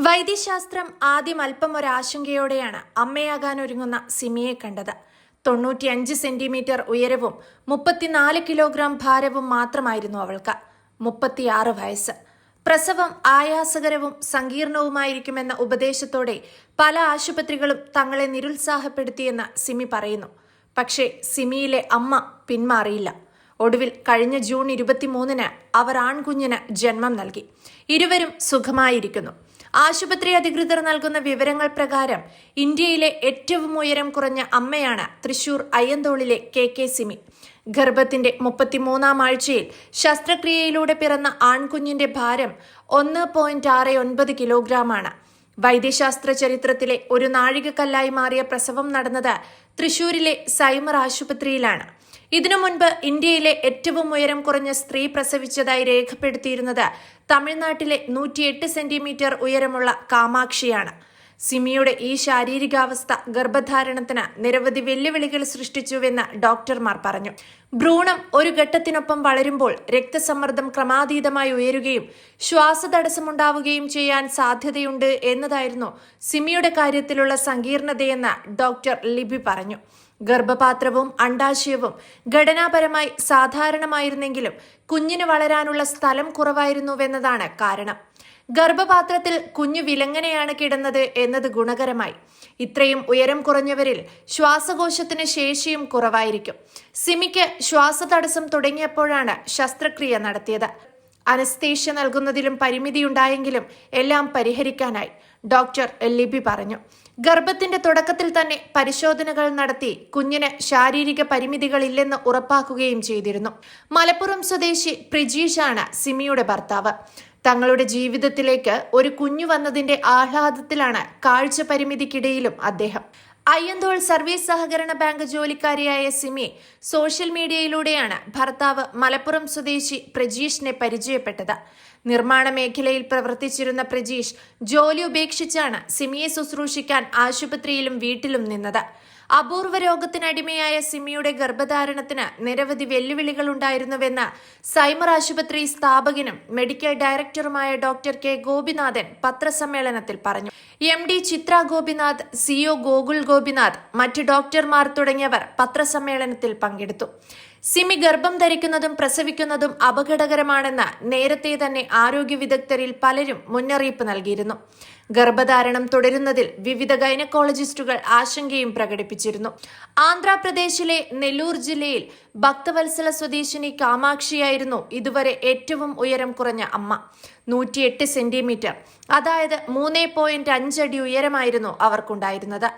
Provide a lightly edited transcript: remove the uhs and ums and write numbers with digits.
വൈദ്യശാസ്ത്രം ആദ്യം അല്പം ഒരാശങ്കയോടെയാണ് അമ്മയാകാനൊരുങ്ങുന്ന സിമിയെ കണ്ടത്. 95 സെന്റിമീറ്റർ ഉയരവും 34 കിലോഗ്രാം ഭാരവും മാത്രമായിരുന്നു അവൾക്ക്. 36 വയസ്സ്. പ്രസവം ആയാസകരവും സങ്കീർണവുമായിരിക്കുമെന്ന ഉപദേശത്തോടെ പല ആശുപത്രികളും തങ്ങളെ നിരുത്സാഹപ്പെടുത്തിയെന്ന് സിമി പറയുന്നു. പക്ഷേ സിമിയിലെ അമ്മ പിന്മാറിയില്ല. ഒടുവിൽ കഴിഞ്ഞ ജൂൺ 23-ന് അവർ ആൺകുഞ്ഞിന് ജന്മം നൽകി. ഇരുവരും സുഖമായിരിക്കുന്നു. ആശുപത്രി അധികൃതർ നൽകുന്ന വിവരങ്ങൾ പ്രകാരം ഇന്ത്യയിലെ ഏറ്റവും ഉയരം കുറഞ്ഞ അമ്മയാണ് തൃശൂർ അയ്യന്തോളിലെ കെ സിമി. ഗർഭത്തിന്റെ 33-ാം ആഴ്ചയിൽ ശസ്ത്രക്രിയയിലൂടെ പിറന്ന ആൺകുഞ്ഞിന്റെ ഭാരം 1.69 കിലോഗ്രാമാണ്. വൈദ്യശാസ്ത്ര ചരിത്രത്തിലെ ഒരു നാഴികക്കല്ലായി മാറിയ പ്രസവം നടന്നത് തൃശൂരിലെ സൈമർ ആശുപത്രിയിലാണ്. ഇതിനു മുൻപ് ഇന്ത്യയിലെ ഏറ്റവും ഉയരം കുറഞ്ഞ സ്ത്രീ പ്രസവിച്ചതായി രേഖപ്പെടുത്തിയിരുന്നത് തമിഴ്നാട്ടിലെ 108 സെന്റിമീറ്റർ ഉയരമുള്ള കാമാക്ഷിയാണ്. സിമിയുടെ ഈ ശാരീരികാവസ്ഥ ഗർഭധാരണത്തിന് നിരവധി വെല്ലുവിളികൾ സൃഷ്ടിച്ചുവെന്ന് ഡോക്ടർമാർ പറഞ്ഞു. ഭ്രൂണം ഒരു ഘട്ടത്തിനൊപ്പം വളരുമ്പോൾ രക്തസമ്മർദ്ദം ക്രമാതീതമായി ഉയരുകയും ശ്വാസതടസ്സമുണ്ടാവുകയും ചെയ്യാൻ സാധ്യതയുണ്ട് എന്നതായിരുന്നു സിമിയുടെ കാര്യത്തിലുള്ള സങ്കീർണതയെന്ന് ഡോക്ടർ ലിബി പറഞ്ഞു. ഗർഭപാത്രവും അണ്ഡാശയവും ഘടനാപരമായി സാധാരണമായിരുന്നെങ്കിലും കുഞ്ഞിന് വളരാനുള്ള സ്ഥലം കുറവായിരുന്നുവെന്നതാണ് കാരണം. ഗർഭപാത്രത്തിൽ കുഞ്ഞു വിലങ്ങനെയാണ് കിടന്നത് എന്നത് ഗുണകരമായി. ഇത്രയും ഉയരം കുറഞ്ഞവരിൽ ശ്വാസകോശത്തിന് ശേഷിയും കുറവായിരിക്കും. സിമിക്ക് ശ്വാസതടസ്സം തുടങ്ങിയപ്പോഴാണ് ശസ്ത്രക്രിയ നടത്തിയത്. അനസ്തേഷ്യ നൽകുന്നതിലും പരിമിതിയുണ്ടായെങ്കിലും എല്ലാം പരിഹരിക്കാനായി, ഡോക്ടർ ലിബി പറഞ്ഞു. ഗർഭത്തിന്റെ തുടക്കത്തിൽ തന്നെ പരിശോധനകൾ നടത്തി കുഞ്ഞിന് ശാരീരിക പരിമിതികളില്ലെന്ന് ഉറപ്പാക്കുകയും ചെയ്തിരുന്നു. മലപ്പുറം സ്വദേശി പ്രിജീഷാണ് സിമിയുടെ ഭർത്താവ്. തങ്ങളുടെ ജീവിതത്തിലേക്ക് ഒരു കുഞ്ഞു വന്നതിന്റെ ആഹ്ലാദത്തിലാണ് കാഴ്ച പരിമിതിക്കിടയിലും അദ്ദേഹം. അയ്യന്തോൾ സർവീസ് സഹകരണ ബാങ്ക് ജോലിക്കാരിയായ സിമി സോഷ്യൽ മീഡിയയിലൂടെയാണ് ഭർത്താവ് മലപ്പുറം സ്വദേശി പ്രജീഷിനെ പരിചയപ്പെട്ടത്. നിർമ്മാണ മേഖലയിൽ പ്രവർത്തിച്ചിരുന്ന പ്രജീഷ് ജോലി ഉപേക്ഷിച്ചാണ് സിമിയെ ശുശ്രൂഷിക്കാൻ ആശുപത്രിയിലും വീട്ടിലും നിന്നത്. അപൂർവ രോഗത്തിനടിമയായ സിമിയുടെ ഗർഭധാരണത്തിന് നിരവധി വെല്ലുവിളികൾ ഉണ്ടായിരുന്നുവെന്ന് സൈമർ ആശുപത്രി സ്ഥാപകനും മെഡിക്കൽ ഡയറക്ടറുമായ ഡോക്ടർ കെ ഗോപിനാഥൻ പത്രസമ്മേളനത്തിൽ പറഞ്ഞു. MD ചിത്ര ഗോപിനാഥ്, CEO ഗോകുൽ ഗോപിനാഥ്, മറ്റ് ഡോക്ടർമാർ തുടങ്ങിയവർ പത്രസമ്മേളനത്തിൽ പങ്കെടുത്തു. സിമി ഗർഭം ധരിക്കുന്നതും പ്രസവിക്കുന്നതും അപകടകരമാണെന്ന് നേരത്തെ തന്നെ ആരോഗ്യ വിദഗ്ധരിൽ പലരും മുന്നറിയിപ്പ് നൽകിയിരുന്നു. ഗർഭധാരണം തുടരുന്നതിൽ വിവിധ ഗൈനക്കോളജിസ്റ്റുകൾ ആശങ്കയും പ്രകടിപ്പിച്ചിരുന്നു. ആന്ധ്രാപ്രദേശിലെ നെല്ലൂർ ജില്ലയിൽ ഭക്തവത്സല സ്വദേശിനി കാമാക്ഷിയായിരുന്നു ഇതുവരെ ഏറ്റവും ഉയരം കുറഞ്ഞ അമ്മ. 108 സെന്റിമീറ്റർ, അതായത് 3.5 അടി ഉയരമായിരുന്നു അവർക്കുണ്ടായിരുന്നത്.